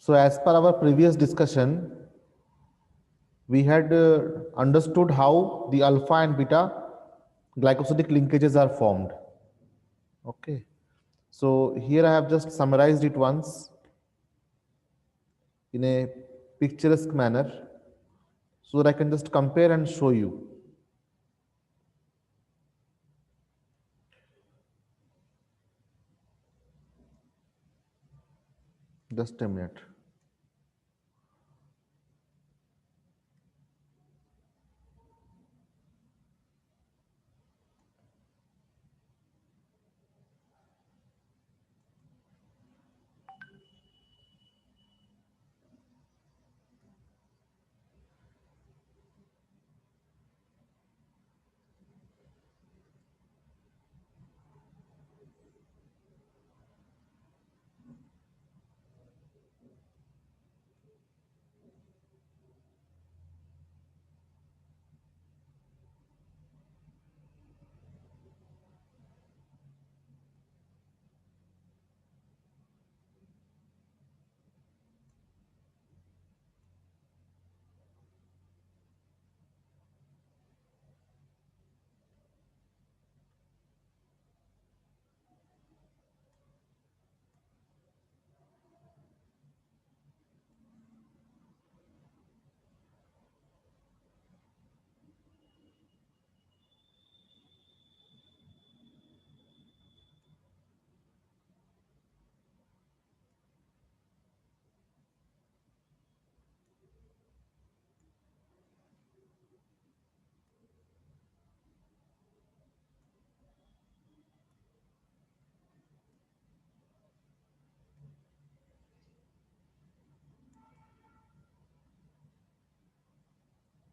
So as per our previous discussion, we had understood how the alpha and beta glycosidic linkages are formed. Okay. So here I have just summarized it once in a picturesque manner so that I can just compare and show you. Just a minute.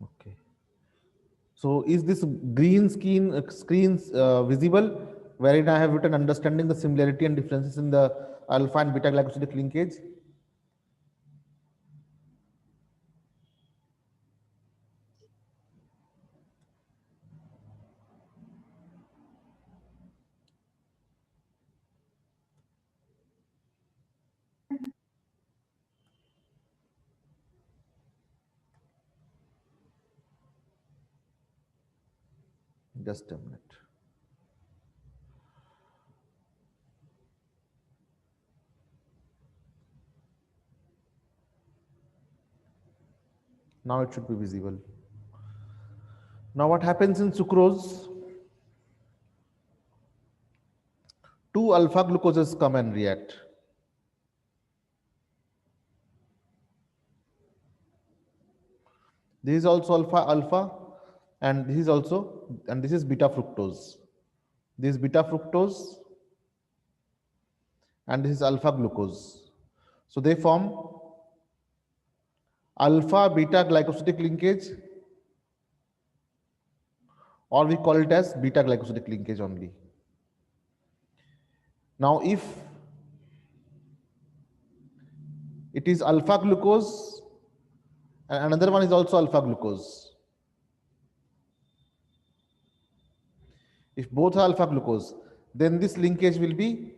Okay. So is this green screens visible wherein I have written understanding the similarity and differences in the alpha and beta glycosidic linkage? Just a minute. Now it should be visible. Now what happens in sucrose? Two alpha glucoses come and react. This is also alpha alpha, and this is also, and this is beta fructose. This is beta fructose, and this is alpha glucose. So they form alpha beta glycosidic linkage, or we call it as beta glycosidic linkage only. Now, if it is alpha glucose and another one is also alpha glucose, if both are alpha glucose, then this linkage will be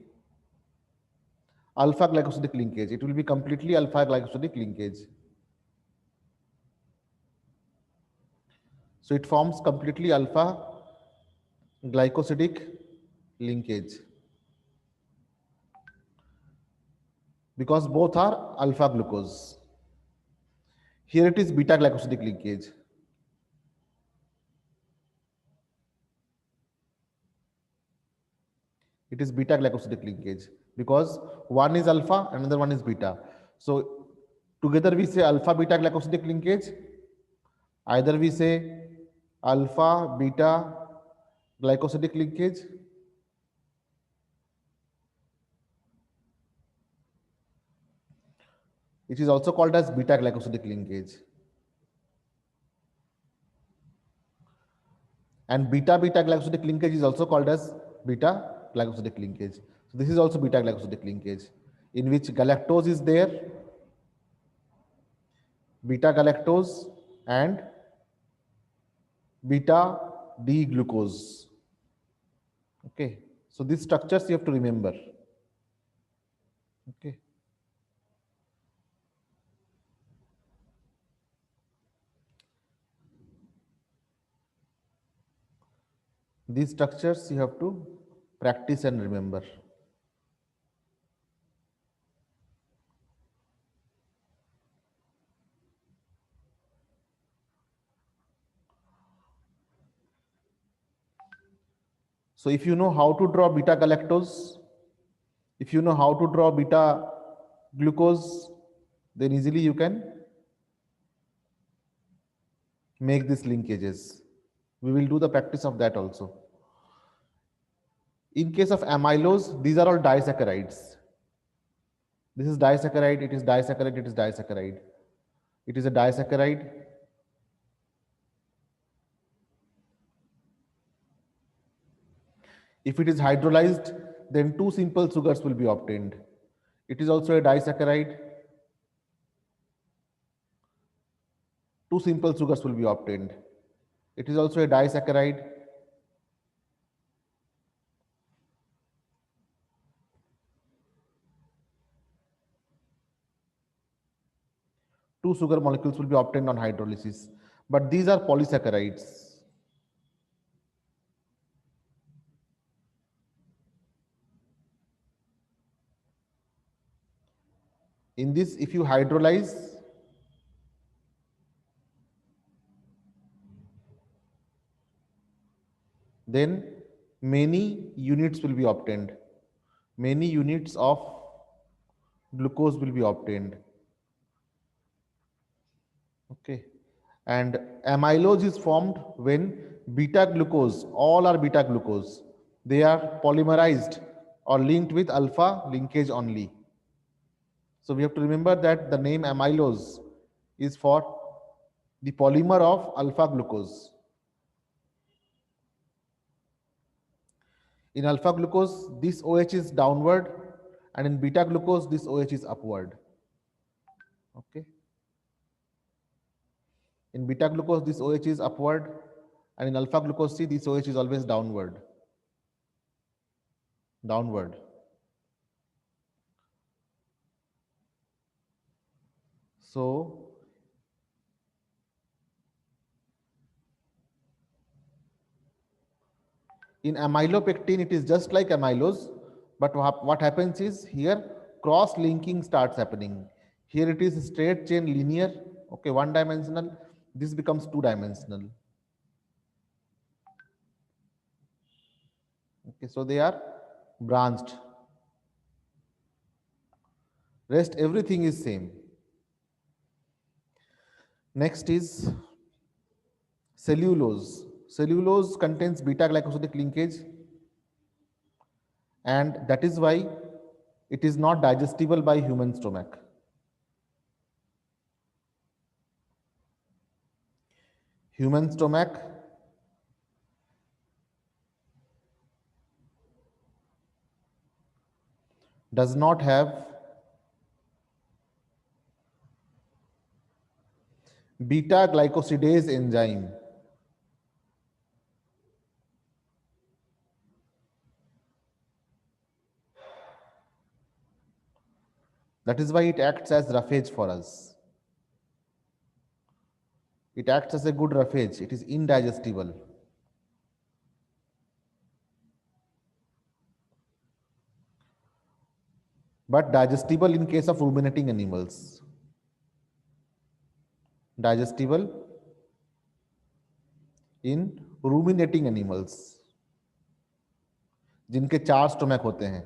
alpha glycosidic linkage. It will be completely alpha glycosidic linkage. So it forms completely alpha glycosidic linkage because both are alpha glucose. Here it is beta glycosidic linkage. It is beta glycosidic linkage because one is alpha, another one is beta. So together we say alpha beta glycosidic linkage. Either we say alpha beta glycosidic linkage, which is also called as beta glycosidic linkage. And beta beta glycosidic linkage is also called as beta glycosidic linkage. So this is also beta glycosidic linkage in which galactose is there, beta galactose and beta D glucose. Okay, so these structures you have to remember. Okay. These structures you have to practice and remember. So if you know how to draw beta galactose, if you know how to draw beta glucose, then easily you can make these linkages. We will do the practice of that also. In case of amylose, these are all disaccharides. This is disaccharide, it is disaccharide, it is disaccharide. It is a disaccharide. If it is hydrolyzed, then two simple sugars will be obtained. It is also a disaccharide. Two simple sugars will be obtained. It is also a disaccharide. Two sugar molecules will be obtained on hydrolysis. But these are polysaccharides. In this, if you hydrolyze, then many units will be obtained. Many units of glucose will be obtained. Okay. And amylose is formed when beta glucose, all are beta glucose, they are polymerized or linked with alpha linkage only. So we have to remember that the name amylose is for the polymer of alpha glucose. In alpha glucose, this OH is downward, and in beta glucose, this OH is upward. Okay. In beta glucose, this OH is upward, and in alpha glucose C, this OH is always downward. Downward. So in amylopectin, it is just like amylose, but what happens is here cross linking starts happening. Here it is straight chain linear, okay, one dimensional. This becomes two dimensional. Okay, so they are branched. Rest everything is same. Next is cellulose. Cellulose contains beta glycosidic linkage, and that is why it is not digestible by human stomach. Human stomach does not have beta glycosidase enzyme. That is why it acts as roughage for us. It acts as a good roughage. It is indigestible. But digestible in case of ruminating animals. Digestible in ruminating animals, जिनके चार stomach होते हैं.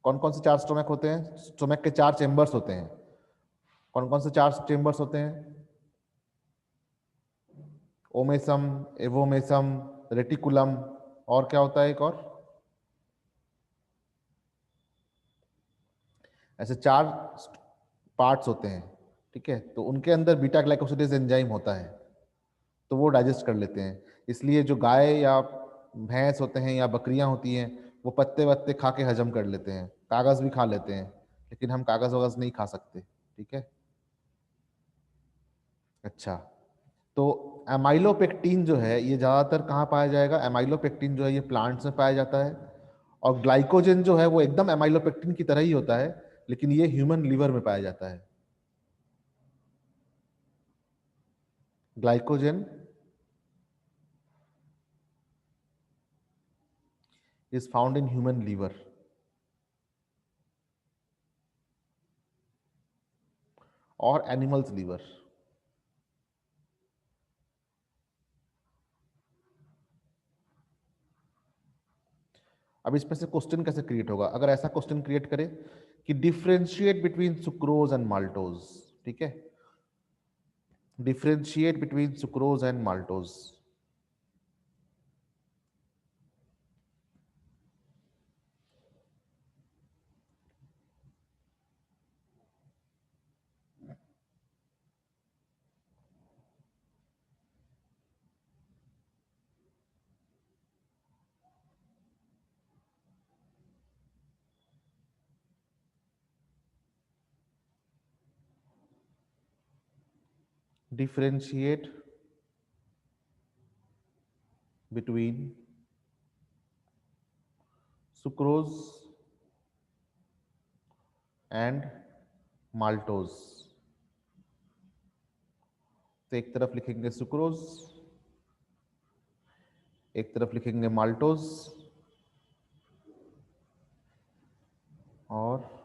कौन कौन से चार stomach होते हैं? स्टोमक के चार चेंबर्स होते हैं. कौन कौन से चार चेंबर्स होते हैं? ओमेसम, एवोमेसम, रेटिकुलम, और क्या होता है एक और? ऐसे चार पार्ट्स होते हैं. ठीक है, तो उनके अंदर बीटा ग्लाइकोसिडेज एंजाइम होता है, तो वो डाइजेस्ट कर लेते हैं. इसलिए जो गाय या भैंस होते हैं या बकरियां होती हैं, वो पत्ते वत्ते खा के हजम कर लेते हैं, कागज भी खा लेते हैं, लेकिन हम कागज वगज नहीं खा सकते. ठीक है. अच्छा, तो एमाइलोपेक्टिन जो है ये ज़्यादातर कहाँ पाया जाएगा? एमाइलोपेक्टिन जो है ये प्लांट्स में पाया जाता है, और ग्लाइकोजन जो है वो एकदम एमाइलोपेक्टिन की तरह ही होता है, लेकिन ये ह्यूमन लीवर में पाया जाता है. Glycogen is found in human liver or animal's liver. अब इसमें से क्वेश्चन कैसे क्रिएट होगा? अगर ऐसा क्वेश्चन क्रिएट करे कि differentiate between sucrose and maltose, ठीक है, differentiate between sucrose and maltose, differentiate between sucrose and maltose, तो एक तरफ लिखेंगे सुक्रोज, एक तरफ लिखेंगे माल्टोज, और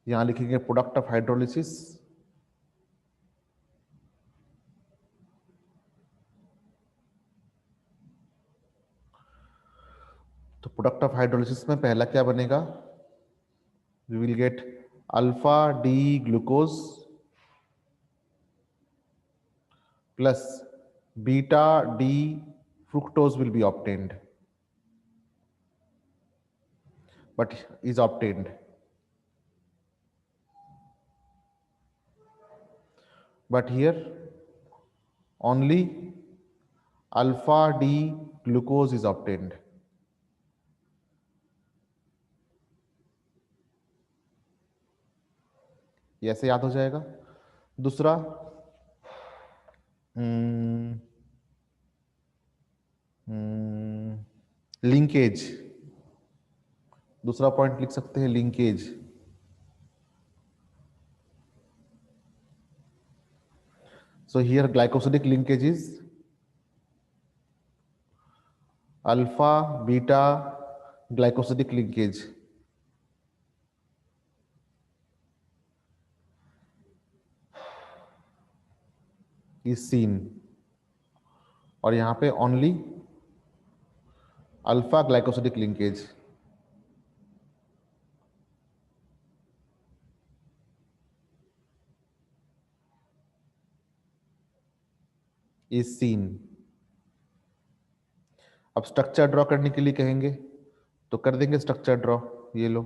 यहां लिखेंगे प्रोडक्ट ऑफ हाइड्रोलिसिस, तो प्रोडक्ट ऑफ हाइड्रोलिसिस में पहला क्या बनेगा? We will get alpha D glucose plus beta D fructose will be obtained, but is obtained, but here only alpha D glucose is obtained. ये ऐसे याद हो जाएगा. दूसरा, लिंकेज, दूसरा पॉइंट लिख सकते हैं linkage. So here glycosidic linkage is alpha beta glycosidic linkage is seen, और यहां पे only alpha glycosidic linkage is seen. अब स्ट्रक्चर ड्रॉ करने के लिए कहेंगे तो कर देंगे स्ट्रक्चर ड्रॉ. ये लो,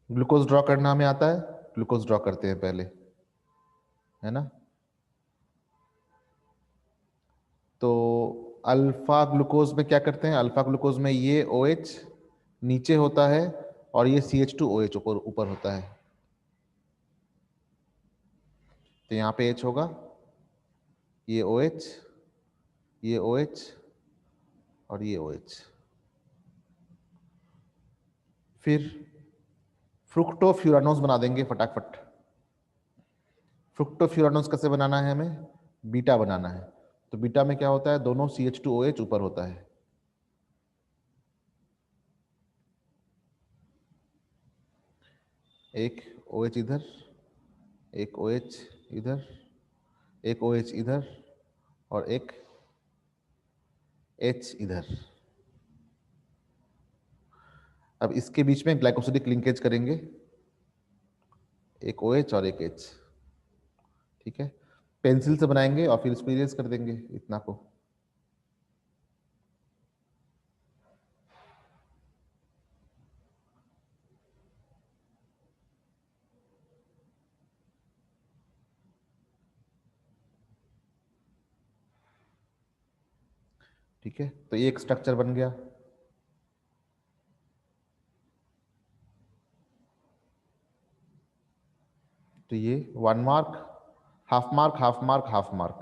ग्लूकोज ड्रॉ करना हमें आता है, ग्लूकोज ड्रॉ करते हैं पहले, है ना. तो अल्फा ग्लूकोज में क्या करते हैं? अल्फा ग्लूकोज में ये OH नीचे होता है और ये CH2OH ऊपर ऊपर होता है. तो यहाँ पे H होगा, ये OH, ये OH और ये OH. फिर फ्रुक्टोफ्यूरानोज बना देंगे फटाफट. फ्रुक्टोफ्यूरानोज कैसे बनाना है? हमें बीटा बनाना है. तो बीटा में क्या होता है? दोनों CH2OH ऊपर होता है. एक OH इधर, एक OH इधर, एक OH इधर और एक H इधर. अब इसके बीच में ग्लाइकोसिडिक लिंकेज करेंगे, एक OH और एक H. ठीक है, पेंसिल से बनाएंगे और फिर इसको इरेज कर देंगे इतना को. ठीक है, तो ये एक स्ट्रक्चर बन गया. तो ये 1 mark, half mark, half mark, half mark,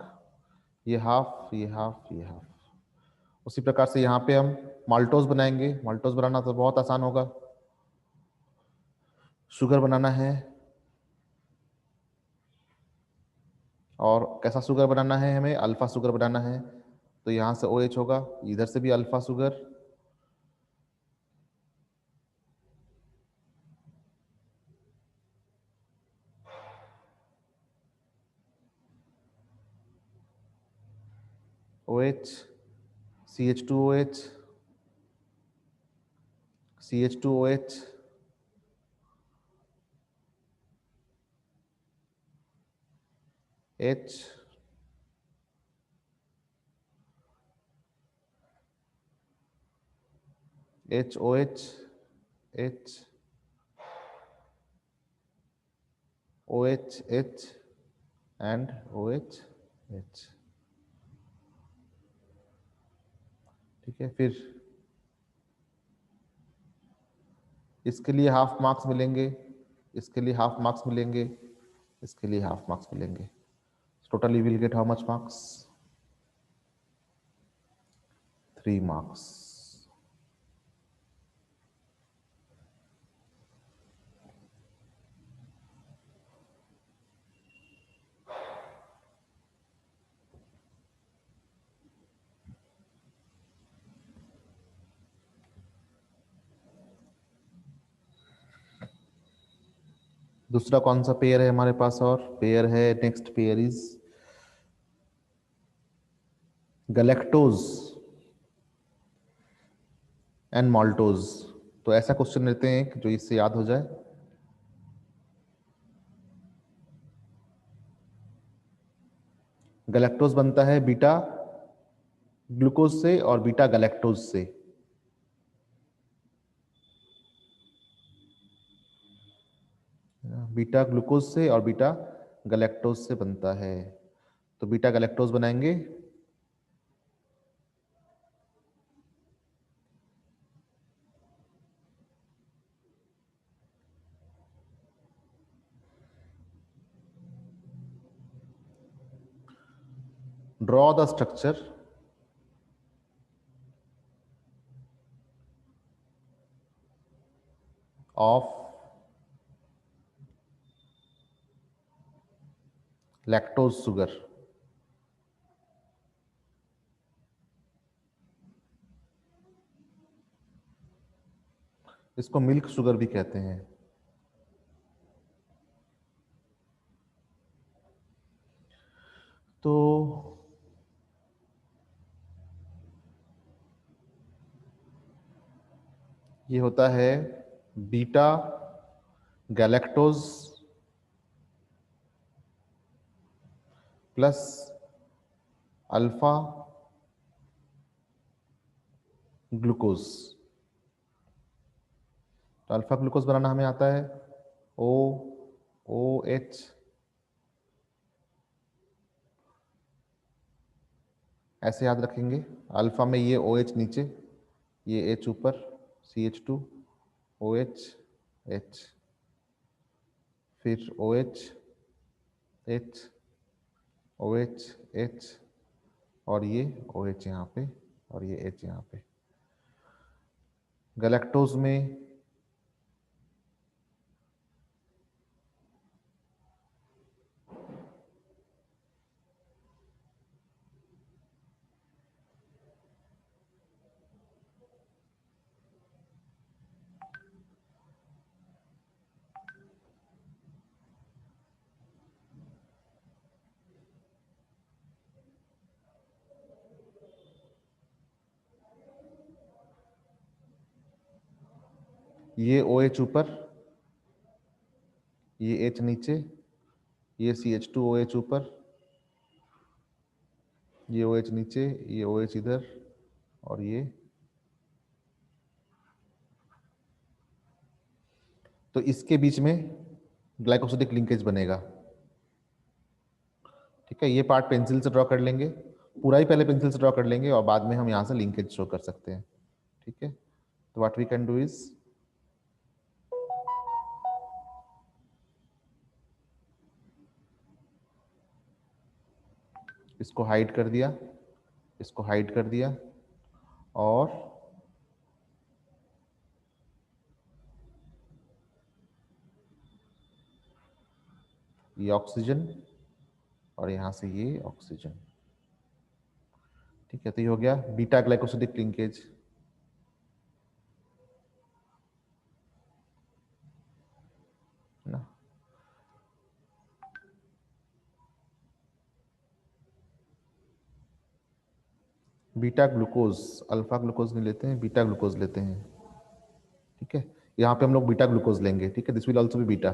ये हाफ, ये हाफ, ये हाफ. उसी प्रकार से यहाँ पे हम माल्टोज बनाएंगे. माल्टोज बनाना तो बहुत आसान होगा. शुगर बनाना है, और कैसा शुगर बनाना है, हमें अल्फा शुगर बनाना है। तो यहाँ से OH होगा, इधर से भी alpha sugar, OH, CH2OH, CH2OH, H, HOH, H, OH, H and OH, H। ठीक है, फिर इसके लिए हाफ मार्क्स मिलेंगे, इसके लिए हाफ मार्क्स मिलेंगे, इसके लिए हाफ मार्क्स मिलेंगे। Totally will get how much marks? 3 marks. दूसरा कौन सा पेयर है हमारे पास? और पेयर है, next pair is galactose and maltose. तो ऐसा क्वेश्चन लेते हैं कि जो इससे याद हो जाए। गैलेक्टोज बनता है बीटा ग्लूकोज से और बीटा गैलेक्टोज से। बीटा ग्लूकोज से और बीटा गैलेक्टोज से बनता है। तो बीटा गैलेक्टोज बनाएंगे, draw the structure of lactose sugar. इसको मिल्क शुगर भी कहते हैं। तो ये होता है beta galactose plus alpha glucose. तो अल्फा ग्लूकोज बनाना हमें आता है, ओ ओ एच, ऐसे याद रखेंगे। अल्फा में ये OH नीचे, ये H ऊपर, CH2 OH H, फिर OH H OH H, और ये OH यहाँ पे और ये H यहाँ पे। गैलेक्टोज में ये OH ऊपर, ये H नीचे, ये CH2 OH ऊपर, ये OH नीचे, ये OH इधर, और ये। तो इसके बीच में ग्लाइकोसिडिक लिंकेज बनेगा। ठीक है, ये पार्ट पेंसिल से ड्रॉ कर लेंगे, पूरा ही पहले पेंसिल से ड्रॉ कर लेंगे और बाद में हम यहाँ से लिंकेज शो कर सकते हैं। ठीक है, तो what we can do is, इसको हाइड कर दिया, इसको हाइड कर दिया, और ये ऑक्सीजन और यहाँ से ये ऑक्सीजन। ठीक है, तो ये हो गया बीटा ग्लाइकोसिडिक लिंकेज। ना, बीटा ग्लूकोज, अल्फा ग्लूकोज नहीं लेते हैं, बीटा ग्लूकोज लेते हैं। ठीक है, यहाँ पे हम लोग बीटा ग्लूकोज लेंगे। ठीक है, this will also be beta.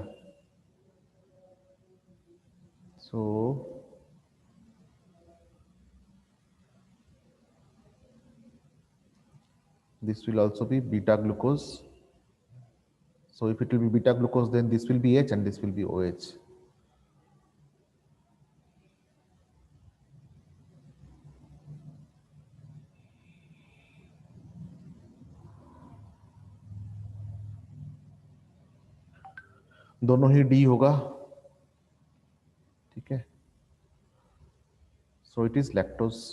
So this will also be beta glucose. So if it will be beta glucose, then this will be H and this will be OH. दोनों ही D होगा। ठीक है, so it is lactose.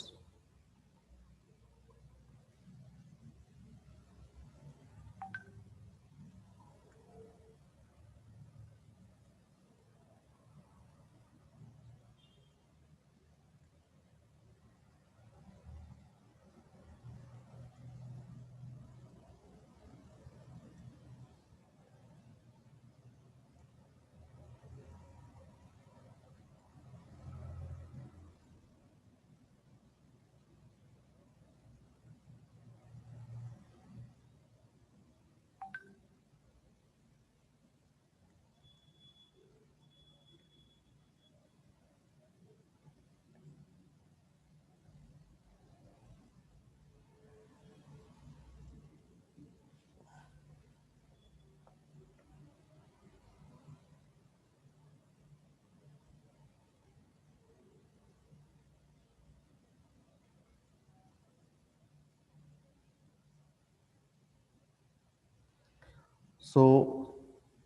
So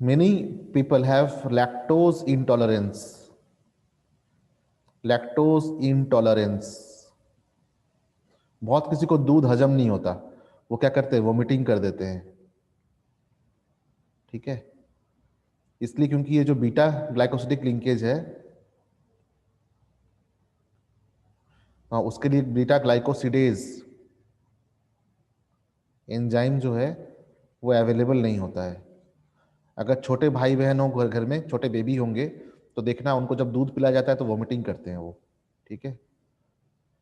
many people have lactose intolerance. Lactose intolerance, बहुत किसी को दूध हजम नहीं होता, वो क्या करते हैं, वोमिटिंग कर देते हैं। ठीक है, इसलिए क्योंकि ये जो बीटा ग्लाइकोसिडिक लिंकेज है, उसके लिए बीटा ग्लाइकोसिडेज एंजाइम जो है वो अवेलेबल नहीं होता है। अगर छोटे भाई बहन हो घर घर में, छोटे बेबी होंगे, तो देखना उनको जब दूध पिलाया जाता है तो वोमिटिंग करते हैं वो। ठीक है,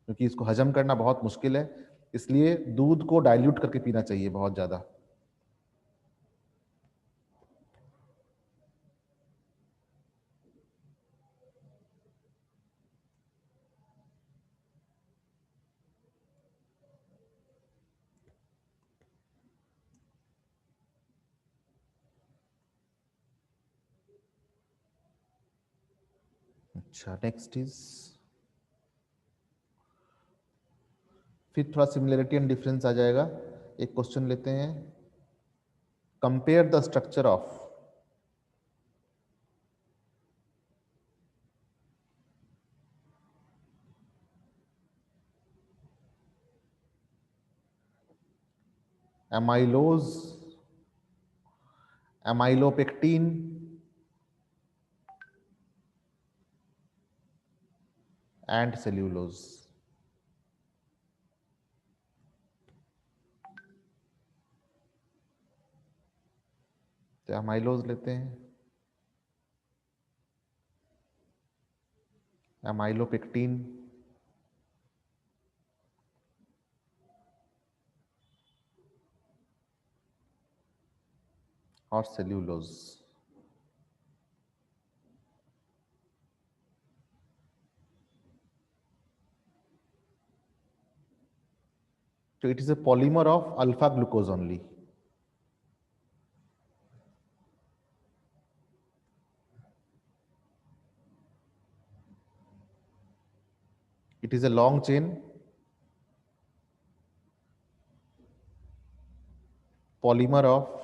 क्योंकि इसको हजम करना बहुत मुश्किल है, इसलिए दूध को डाइल्यूट करके पीना चाहिए बहुत ज्यादा। अच्छा, नेक्स्ट इज, फिर थोड़ा सिमिलरिटी एंड डिफरेंस आ जाएगा। एक क्वेश्चन लेते हैं, compare the structure of amylose, amylopectin and cellulose। तो amylose लेते हैं, amylopectin और cellulose. So it is a polymer of alpha glucose only। It is a long chain polymer of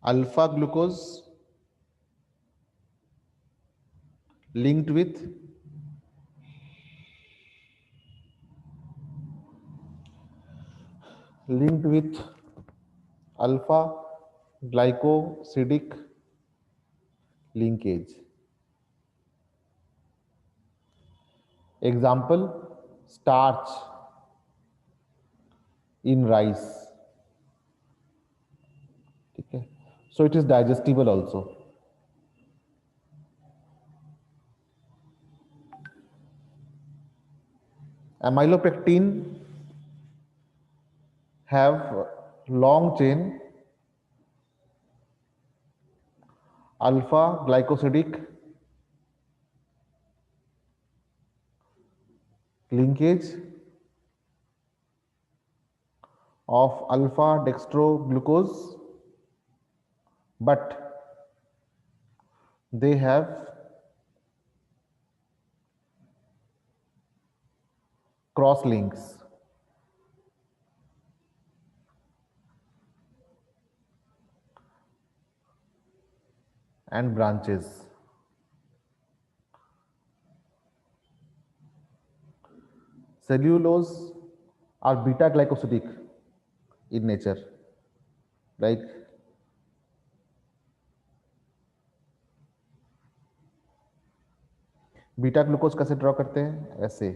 alpha glucose linked with alpha glycosidic linkage. Example, starch in rice. ठीक है, so it is digestible also. Amylopectin have long chain alpha glycosidic linkage of alpha dextroglucose, but they have cross links. And branches. Cellulose are beta glycosidic in nature, like beta glucose कैसे draw करते हैं, ऐसे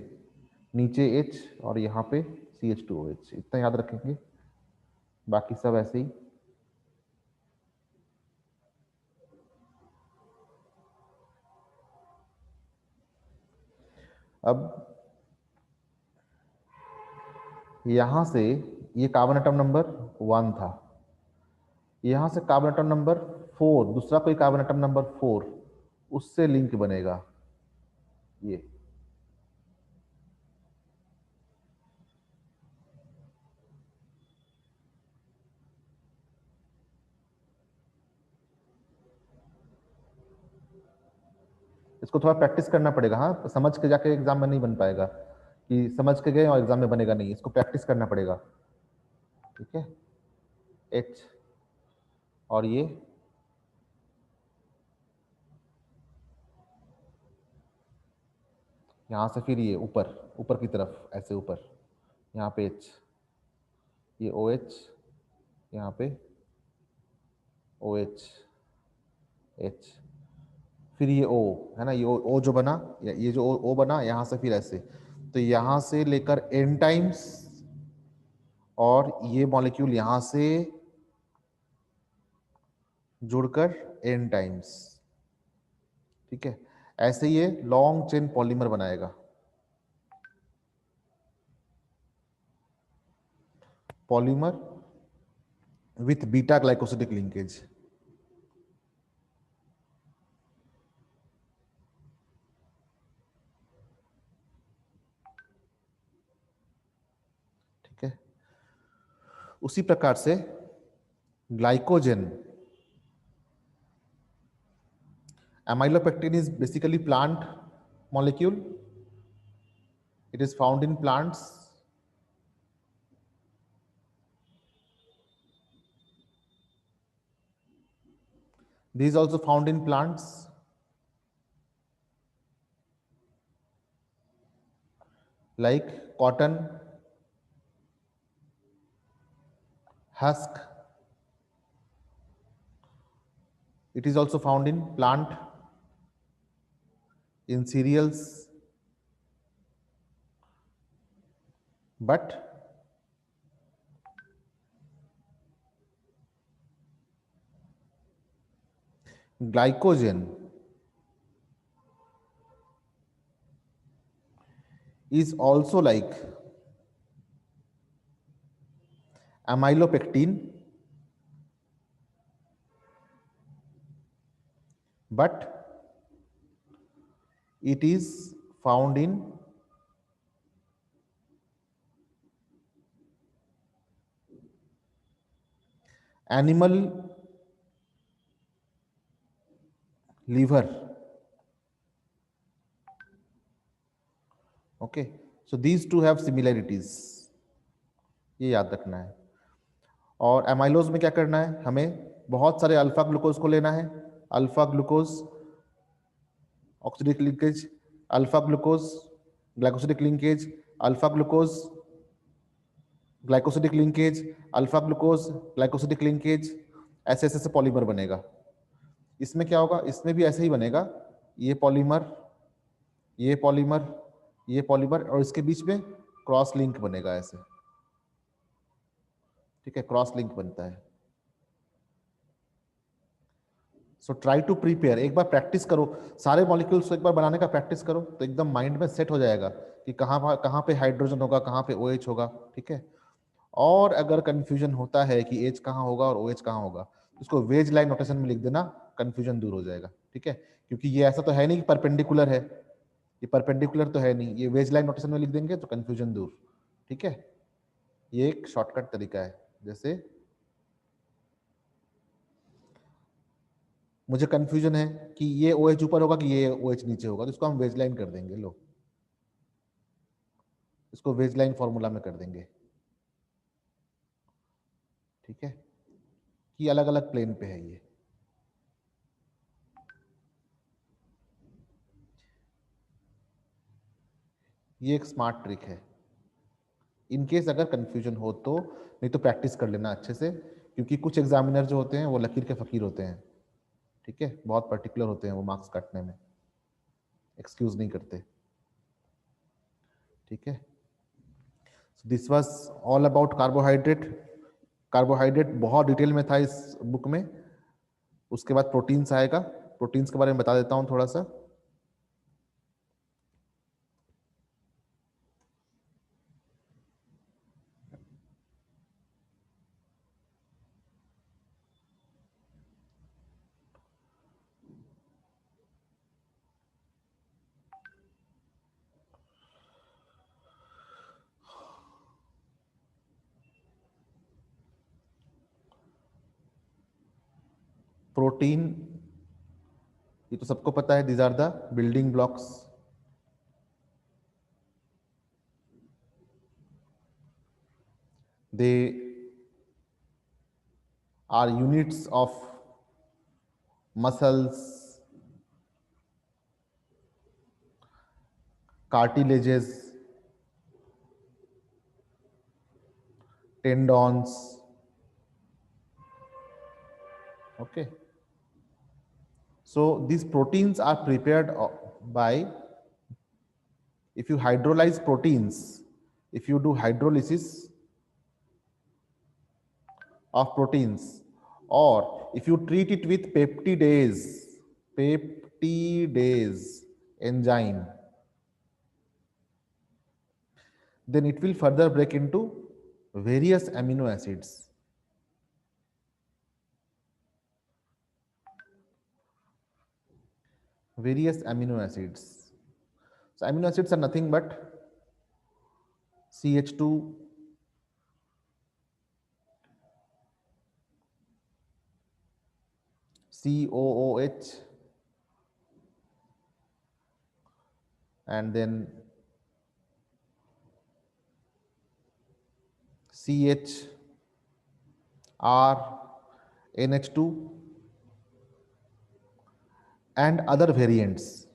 नीचे H और यहाँ पे CH2OH, इतना याद रखेंगे, बाकी सब ऐसे ही। अब यहां से ये कार्बन एटम नंबर 1 था, यहां से कार्बन एटम नंबर 4, दूसरा कोई कार्बन एटम नंबर 4, उससे लिंक बनेगा ये। इसको थोड़ा प्रैक्टिस करना पड़ेगा, हाँ, समझ के जाके एग्जाम में नहीं बन पाएगा कि समझ के गए और एग्जाम में बनेगा नहीं, इसको प्रैक्टिस करना पड़ेगा। ठीक है, H और ये यहाँ से फिर ये ऊपर ऊपर की तरफ ऐसे ऊपर, यहाँ पे H, ये OH, यहाँ पे OH, H, फिर ये O है ना, ये O जो बना, ये जो O बना यहाँ से फिर ऐसे, तो यहाँ से लेकर N टाइम्स और ये मॉलिक्यूल यहाँ से जुड़कर N टाइम्स। ठीक है, ऐसे ये लॉन्ग चेन पॉलीमर बनाएगा। Polymer with beta glycosidic linkage. ठीक है, उसी प्रकार से glycogen, amylopectin is basically plant molecule, it is found in plants, this is also found in plants like cotton, husk, it is also found in plant, in cereals, but glycogen is also like amylopectin, but it is found in animal liver. Okay, so these two have similarities, ये याद रखना है। और amylose में क्या करना है, हमें बहुत सारे अल्फा ग्लूकोज को लेना है, alpha glucose oxidic linkage, alpha glucose glycosidic linkage, alpha glucose glycosidic linkage, alpha glucose glycosidic linkage, ऐसे ऐसे पॉलीमर बनेगा। इसमें क्या होगा, इसमें भी ऐसे ही बनेगा, ये पॉलीमर, ये पॉलीमर, ये पॉलीमर, और इसके बीच में क्रॉस लिंक बनेगा ऐसे, ठीक है, क्रॉस लिंक बनता है। सो ट्राई टू प्रिपेयर, एक बार प्रैक्टिस करो, सारे मॉलिक्यूल्स को एक बार बनाने का प्रैक्टिस करो, तो एकदम माइंड में सेट हो जाएगा कि कहाँ पे हाइड्रोजन होगा, कहाँ पे OH होगा, ठीक है। और अगर कंफ्यूजन होता है कि H कहाँ होगा और OH कहाँ होगा, तो उसको वेज लाइन नोटेशन में लिख देना, कंफ्यूजन दूर हो जाएगा, ठीक है। क्योंकि ये ऐसा तो है नहीं कि परपेंडिकुलर है, ये परपेंडिकुलर तो है नहीं, ये वेज लाइन नोटेशन में लिख देंगे तो कंफ्यूजन दूर, ठीक है। ये एक शॉर्टकट तरीका है। जैसे मुझे कंफ्यूजन है कि ये OH ऊपर होगा कि ये OH नीचे होगा, तो इसको हम वेज लाइन कर देंगे, लो इसको वेज लाइन फॉर्मूला में कर देंगे, ठीक है, कि अलग अलग प्लेन पे है ये एक स्मार्ट ट्रिक है। इन केस अगर कंफ्यूजन हो तो, नहीं तो प्रैक्टिस कर लेना अच्छे से, क्योंकि कुछ एग्जामिनर जो होते हैं वो लकीर के फकीर होते हैं, ठीक है, बहुत पर्टिकुलर होते हैं वो मार्क्स काटने में, एक्सक्यूज नहीं करते, ठीक है। This was all about carbohydrate. Carbohydrate बहुत डिटेल में था इस बुक में। उसके बाद प्रोटीन्स आएगा, प्रोटीन्स के बारे में बता देता हूँ थोड़ा सा। प्रोटीन, ये तो सबको पता है, these are the building blocks, they are units of muscles, cartilages, tendons, okay. So these proteins are prepared by, if you hydrolyze proteins, if you do hydrolysis of proteins, or if you treat it with peptidase enzyme, then it will further break into various amino acids. Various amino acids. So amino acids are nothing but CH2, COOH, and then CH, R, NH2, and other variants,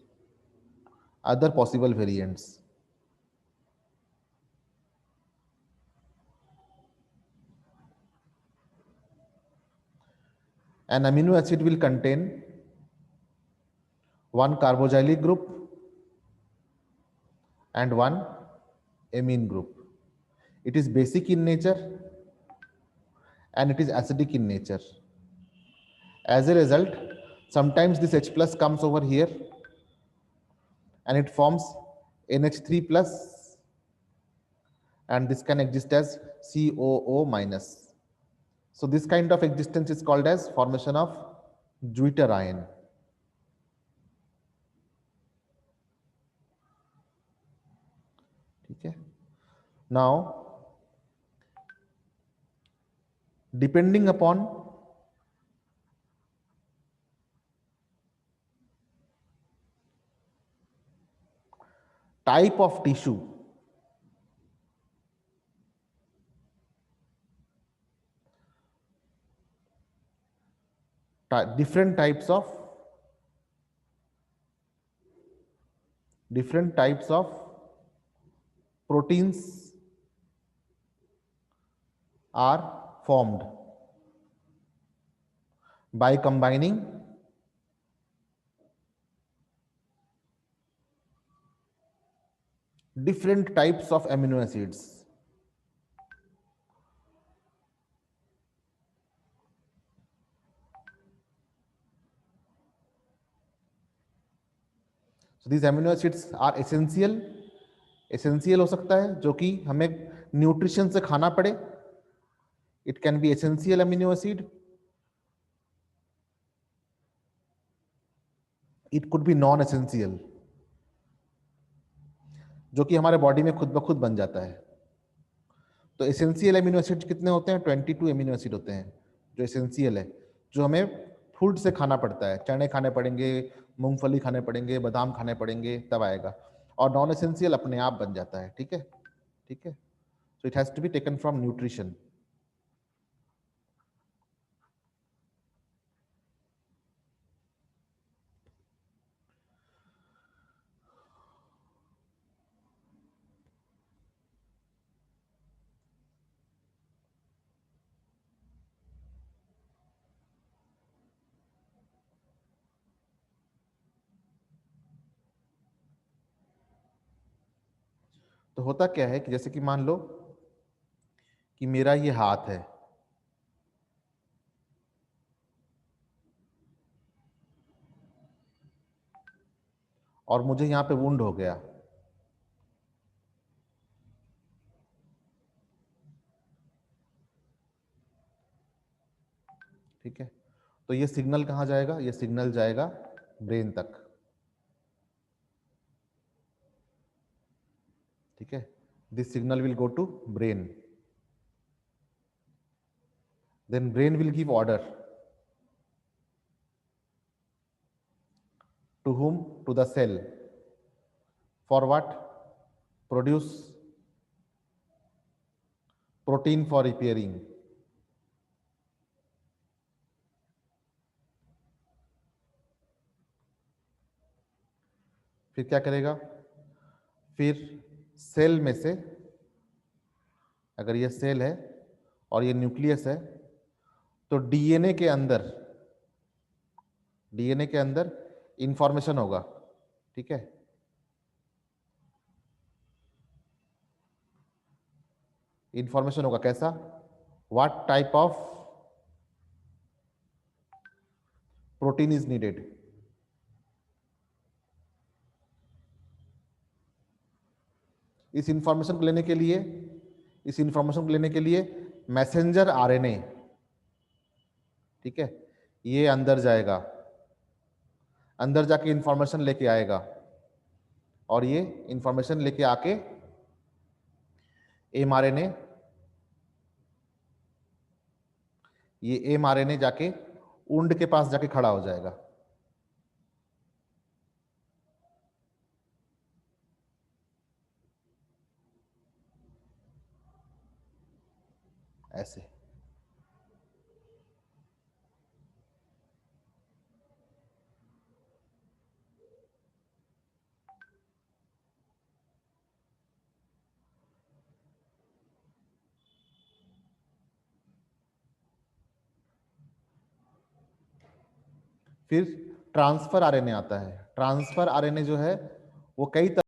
other possible variants. An amino acid will contain one carboxylic group and one amine group. It is basic in nature and it is acidic in nature. As a result, sometimes this H plus comes over here and it forms NH3 plus, and this can exist as COO minus. So this kind of existence is called as formation of Jupiter ion. Okay. Now, depending upon type of tissue, different types of proteins are formed by combining different types of amino acids. So these amino acids are essential हो सकता है जो कि हमें nutrition से खाना पड़े. It can be essential amino acid. It could be non essential, जो कि हमारे बॉडी में खुद ब खुद बन जाता है. तो एसेंशियल एमिनो एसिड कितने होते हैं? 22 एमिनो एसिड होते हैं जो एसेंशियल है, जो हमें फूड से खाना पड़ता है. चने खाने पड़ेंगे, मूंगफली खाने पड़ेंगे, बादाम खाने पड़ेंगे, तब आएगा. और नॉन एसेंशियल अपने आप बन जाता है. ठीक है, ठीक है. So it has to be taken from nutrition. तो होता क्या है कि जैसे कि मान लो कि मेरा ये हाथ है, और मुझे यहाँ पे वुंड हो गया. ठीक है, तो ये सिग्नल कहाँ जाएगा? ये सिग्नल जाएगा ब्रेन तक. ठीक है, this signal will go to brain. Then brain will give order. To whom? To the cell. For what? Produce protein for repairing. फिर क्या करेगा? फिर सेल में से, अगर ये सेल है और ये न्यूक्लियस है, तो डीएनए के अंदर इंफॉर्मेशन होगा. ठीक है, इंफॉर्मेशन होगा. कैसा? What type of protein is needed. इस इंफॉर्मेशन को लेने के लिए मैसेंजर आरएनए, ठीक है, ये अंदर जाएगा, अंदर जाके इंफॉर्मेशन लेके आएगा, और ये इंफॉर्मेशन लेके आके एमआरएनए, ये एमआरएनए जाके उंड के पास जाके खड़ा हो जाएगा. ऐसे. फिर ट्रांसफर आरएनए आता है. ट्रांसफर आरएनए जो है वो कई